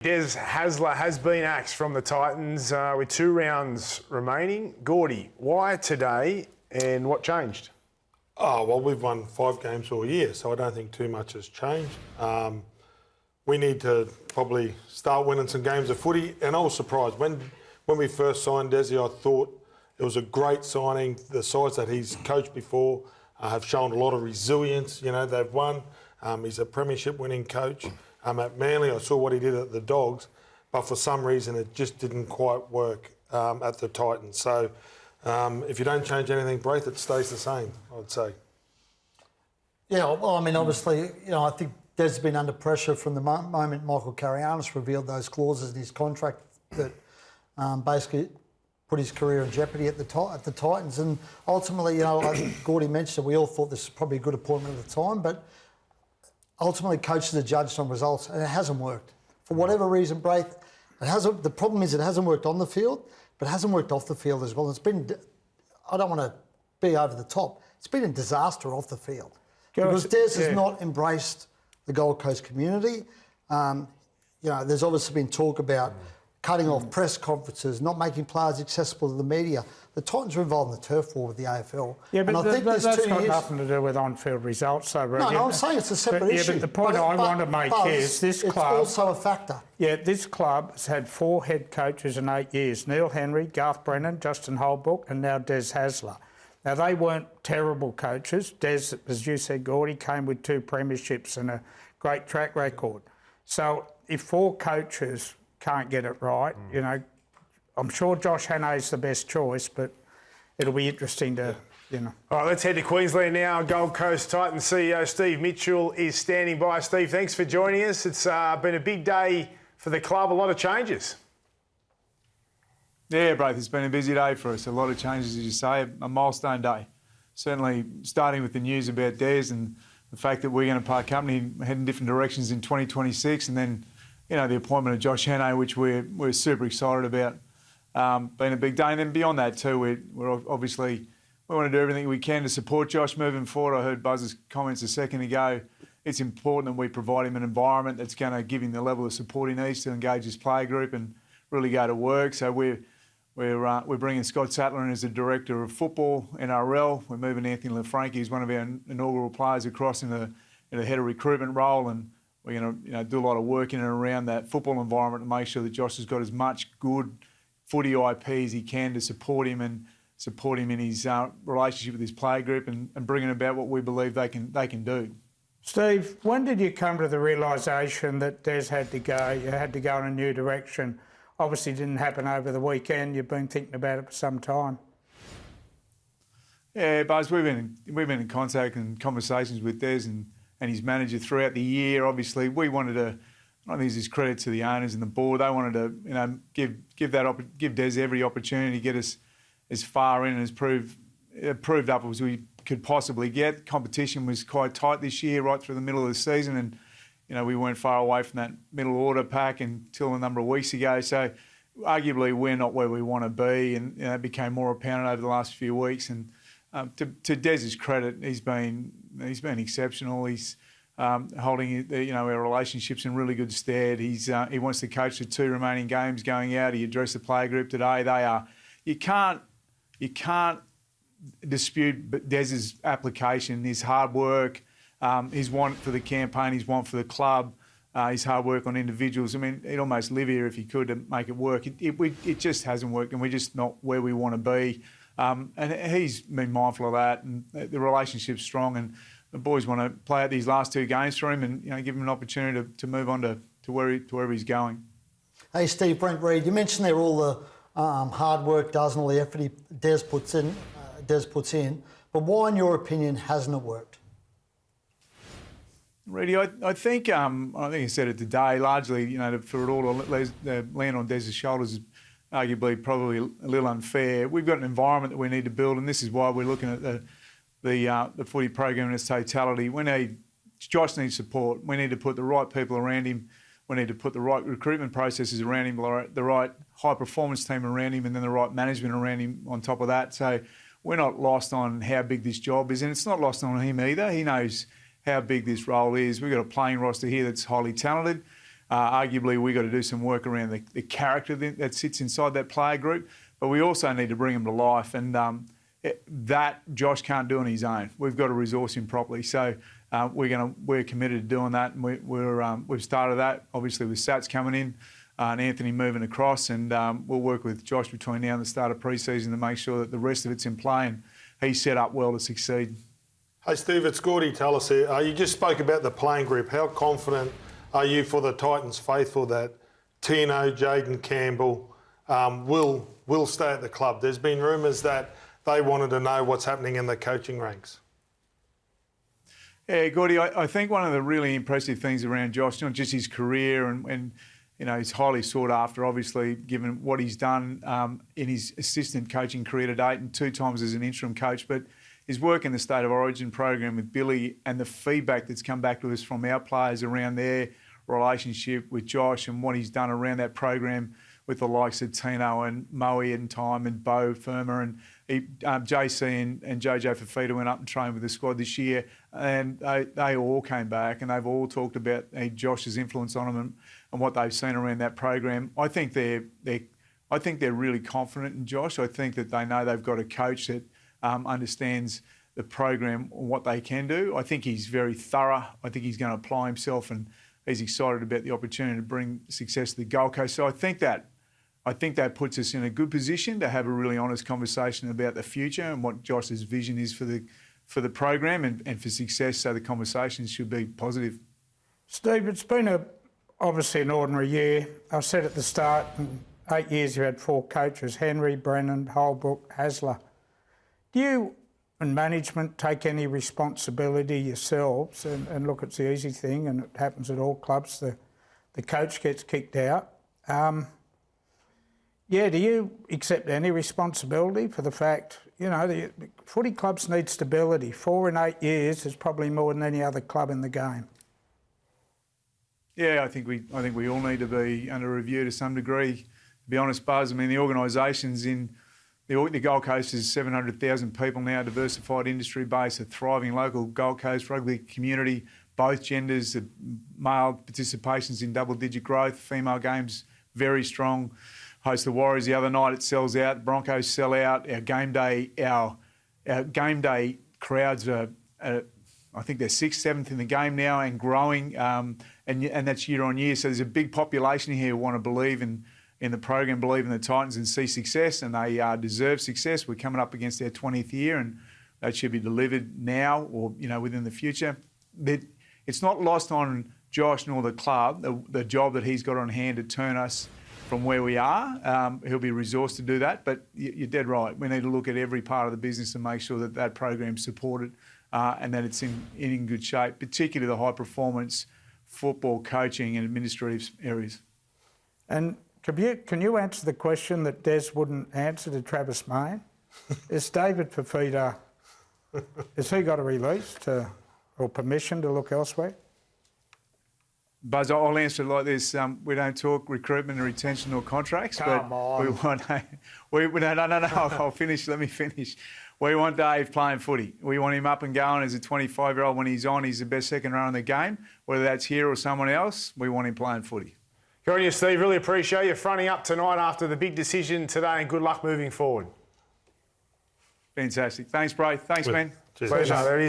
Des Hasler has been axed from the Titans with 2 rounds remaining. Gordy, why today and what changed? Oh, well, we've won 5 games all year, so I don't think too much has changed. We need to probably start winning some games of footy. And I was surprised. When we first signed Desi, I thought it was a great signing. The sides that he's coached before have shown a lot of resilience. You know, they've won. He's a premiership winning coach. At Manly, I saw what he did at the Dogs, but for some reason it just didn't quite work at the Titans. So if you don't change anything, Braith, it stays the same, I would say. Yeah, well, I mean, obviously, you know, I think Des has been under pressure from the moment Michael Carianis revealed those clauses in his contract that basically put his career in jeopardy at the Titans. And ultimately, you know, I think Gordy mentioned it, we all thought this was probably a good appointment at the time, but ultimately coaches are judged on results, and it hasn't worked. For whatever reason, Braith, the problem is it hasn't worked on the field, but it hasn't worked off the field as well. It's been, I don't want to be over the top, it's been a disaster off the field. Because Des has not embraced the Gold Coast community. You know, there's obviously been talk about cutting off press conferences, not making players accessible to the media. The Titans are involved in the turf war with the AFL. Yeah, but and I think that's got nothing to do with on-field results, though. No, I'm saying it's a separate issue. Yeah, but the point I want to make is this club... It's also a factor. Yeah, this club has had 4 head coaches in 8 years. Neil Henry, Garth Brennan, Justin Holbrook and now Des Hasler. Now, they weren't terrible coaches. Des, as you said, Gordy, came with 2 premierships and a great track record. So if 4 coaches can't get it right, you know, I'm sure Josh Hannay is the best choice, but it'll be interesting to, you know. All right, let's head to Queensland now. Gold Coast Titans CEO Steve Mitchell is standing by. Steve, thanks for joining us. It's been a big day for the club, a lot of changes. Yeah, Braith, it's been a busy day for us. A lot of changes, as you say, a milestone day. Certainly starting with the news about Des and the fact that we're going to part company, head in different directions in 2026, and then, you know, the appointment of Josh Hannay, which we're super excited about. Been a big day, and then beyond that too, we're obviously, we want to do everything we can to support Josh moving forward. I heard Buzz's comments a second ago. It's important that we provide him an environment that's going to give him the level of support he needs to engage his player group and really go to work. So we're bringing Scott Sattler in as the Director of Football, NRL. We're moving Anthony LaFranchi, who's one of our inaugural players, across in a head of recruitment role, and we're going to do a lot of work in and around that football environment to make sure that Josh has got as much good footy IP as he can to support him in his relationship with his player group and bringing about what we believe they can do. Steve, when did you come to the realisation that Des had to go? You had to go in a new direction. Obviously, it didn't happen over the weekend. You've been thinking about it for some time. Yeah, Buzz, we've been in contact and conversations with Des and his manager throughout the year. Obviously, we wanted to. I think this is credit to the owners and the board. They wanted to, you know, give Des every opportunity to get us as far in and as proved up as we could possibly get. Competition was quite tight this year, right through the middle of the season, and you know we weren't far away from that middle order pack until a number of weeks ago. So, arguably, we're not where we want to be, and you know, it became more apparent over the last few weeks. And to Des's credit, he's been exceptional. He's holding our relationships in really good stead. He wants to coach the 2 remaining games going out. He addressed the player group today. You can't dispute Des's application, his hard work, his want for the campaign, his want for the club, his hard work on individuals. I mean, he'd almost live here if he could to make it work. It just hasn't worked, and we're just not where we want to be. And he's been mindful of that, and the relationship's strong, and the boys want to play out these last 2 games for him and, you know, give him an opportunity to move on to wherever he's going. Hey, Steve, Brent Reid, you mentioned there all the hard work does and all the effort Des puts in, but why, in your opinion, hasn't it worked? Reedy, I think I said it today. Largely, you know, for it all to land on Des's shoulders is arguably probably a little unfair. We've got an environment that we need to build, and this is why we're looking at the footy program in its totality. Josh needs support. We need to put the right people around him. We need to put the right recruitment processes around him, the right high-performance team around him, and then the right management around him on top of that. So we're not lost on how big this job is, and it's not lost on him either. He knows how big this role is. We've got a playing roster here that's highly talented. Arguably, we've got to do some work around the character that sits inside that player group, but we also need to bring them to life. And that Josh can't do on his own. We've got to resource him properly. So we're committed to doing that, and we've started that, obviously, with Sats coming in and Anthony moving across, and we'll work with Josh between now and the start of pre-season to make sure that the rest of it's in play and he's set up well to succeed. Hey Steve, it's Gordy. Tell us here. You just spoke about the playing group. How confident are you for the Titans faithful that Tino, Jaden Campbell will stay at the club? There's been rumours that they wanted to know what's happening in the coaching ranks. Yeah, Gordy, I think one of the really impressive things around Josh, not just his career and you know, he's highly sought after, obviously, given what he's done in his assistant coaching career to date and 2 times as an interim coach, but his work in the State of Origin program with Billy and the feedback that's come back to us from our players around their relationship with Josh and what he's done around that program with the likes of Tino and Moe and Time and Bo Firma and JC and Jojo Fafita went up and trained with the squad this year, and they all came back and they've all talked about Josh's influence on them and what they've seen around that program. I think they're really confident in Josh. I think that they know they've got a coach that understands the program and what they can do. I think he's very thorough. I think he's going to apply himself, and he's excited about the opportunity to bring success to the Gold Coast. So I think that puts us in a good position to have a really honest conversation about the future and what Josh's vision is for the program and for success. So the conversations should be positive. Steve, it's been obviously an ordinary year. I said at the start, in 8 years you've had 4 coaches, Henry, Brennan, Holbrook, Hasler. Do you and management take any responsibility yourselves? And look, it's the easy thing, and it happens at all clubs. The coach gets kicked out. Do you accept any responsibility for the fact, you know, the footy clubs need stability? 4 in 8 years is probably more than any other club in the game. Yeah, I think we all need to be under review to some degree. To be honest, Buzz, I mean, the organisations in the Gold Coast is 700,000 people now, diversified industry base, a thriving local Gold Coast rugby community, both genders, male participation's in double-digit growth, female games very strong. Host the Warriors the other night, it sells out. The Broncos sell out. Our game day crowds are, I think they're 6th, 7th in the game now and growing, and that's year on year. So there's a big population here who want to believe in the program, believe in the Titans and see success, and they deserve success. We're coming up against our 20th year, and that should be delivered now or, you know, within the future. It's not lost on Josh nor the club, the job that he's got on hand to turn us from where we are. He'll be resourced to do that, but you're dead right. We need to look at every part of the business and make sure that that program's supported and that it's in good shape, particularly the high-performance football coaching and administrative areas. And can you answer the question that Des wouldn't answer to Travis Main? Is David Fafita, has he got a release or permission to look elsewhere? Buzz, I'll answer it like this. We don't talk recruitment and retention or contracts. Come on. We want no. I'll finish. Let me finish. We want Dave playing footy. We want him up and going as a 25-year-old. When he's on, he's the best second rower in the game. Whether that's here or someone else, we want him playing footy. Good on you, Steve. Really appreciate you fronting up tonight after the big decision today, and good luck moving forward. Fantastic. Thanks, bro. Thanks, man. Cheers. Pleasure. There it is.